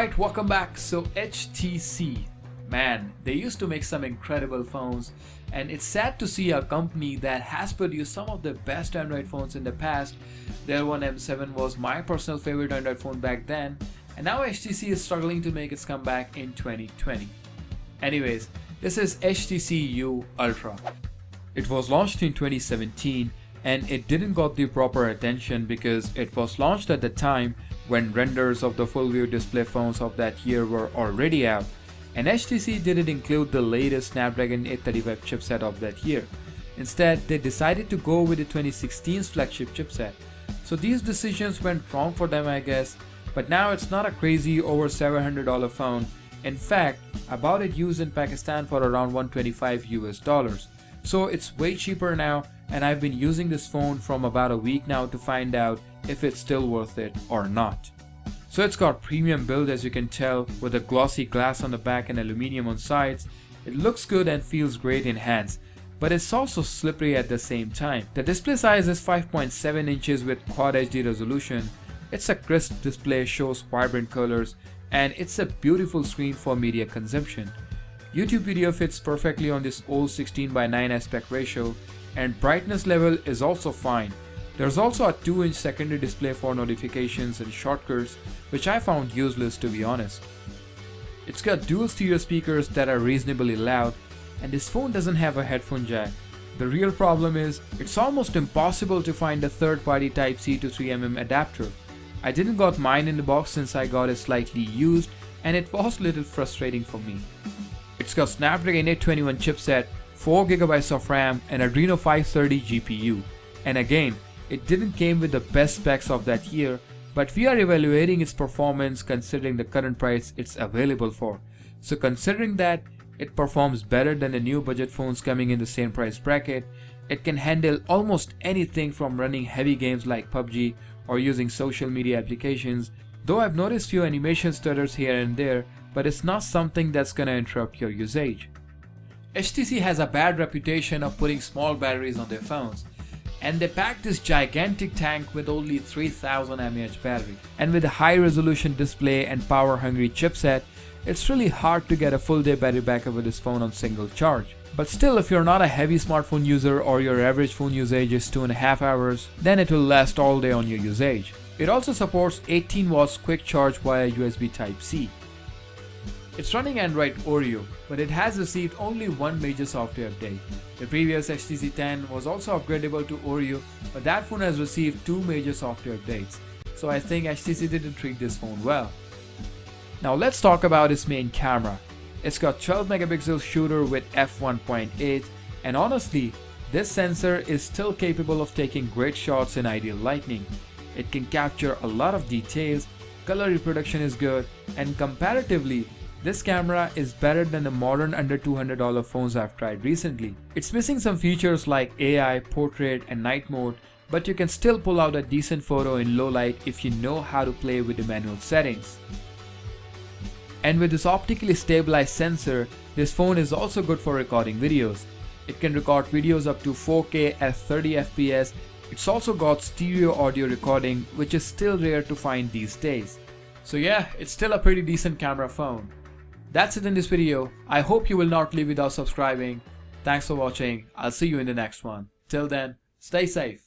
Alright, welcome back. So HTC, man, they used to make some incredible phones, and it's sad to see a company that has produced some of the best Android phones in the past. Their one M7 was my personal favorite Android phone back then, and now HTC is struggling to make its comeback in 2020. Anyways, this is HTC U Ultra. It was launched in 2017 and it didn't got the proper attention because it was launched at the time when renders of the full view display phones of that year were already out, and HTC didn't include the latest Snapdragon 835 chipset of that year. Instead, they decided to go with the 2016's flagship chipset. So these decisions went wrong for them, I guess, but now it's not a crazy over $700 phone. In fact, I bought it used in Pakistan for around $125 US. So it's way cheaper now, and I've been using this phone from about a week now to find out if it's still worth it or not. So it's got premium build, as you can tell, with a glossy glass on the back and aluminum on sides. It looks good and feels great in hands, but it's also slippery at the same time. The display size is 5.7 inches with Quad HD resolution. It's a crisp display, shows vibrant colors, and it's a beautiful screen for media consumption. YouTube video fits perfectly on this old 16:9 aspect ratio, and brightness level is also fine. There's also a 2-inch secondary display for notifications and shortcuts, which I found useless, to be honest. It's got dual stereo speakers that are reasonably loud, and this phone doesn't have a headphone jack. The real problem is, it's almost impossible to find a third-party Type-C to 3mm adapter. I didn't got mine in the box since I got it slightly used, and it was a little frustrating for me. It's got Snapdragon 821 chipset, 4GB of RAM, and Adreno 530 GPU. And again, it didn't came with the best specs of that year, but we are evaluating its performance considering the current price it's available for. So considering that it performs better than the new budget phones coming in the same price bracket, it can handle almost anything from running heavy games like PUBG or using social media applications, though I've noticed few animation stutters here and there, but it's not something that's gonna interrupt your usage. HTC has a bad reputation of putting small batteries on their phones, and they packed this gigantic tank with only 3000 mAh battery. And with a high resolution display and power hungry chipset, it's really hard to get a full day battery backup with this phone on single charge. But still, if you're not a heavy smartphone user or your average phone usage is 2.5 hours, then it will last all day on your usage. It also supports 18 watts quick charge via USB Type-C. It's running Android Oreo, but it has received only one major software update. The previous HTC 10 was also upgradable to Oreo, but that phone has received 2 major software updates. So I think HTC didn't treat this phone well. Now let's talk about its main camera. It's got 12 megapixel shooter with f1.8, and honestly, this sensor is still capable of taking great shots in ideal lighting. It can capture a lot of details, color reproduction is good, and comparatively, this camera is better than the modern under $200 phones I've tried recently. It's missing some features like AI, portrait, and night mode, but you can still pull out a decent photo in low light if you know how to play with the manual settings. And with this optically stabilized sensor, this phone is also good for recording videos. It can record videos up to 4K at 30 FPS. It's also got stereo audio recording, which is still rare to find these days. So yeah, it's still a pretty decent camera phone. That's it in this video. I hope you will not leave without subscribing. Thanks for watching. I'll see you in the next one. Till then, stay safe.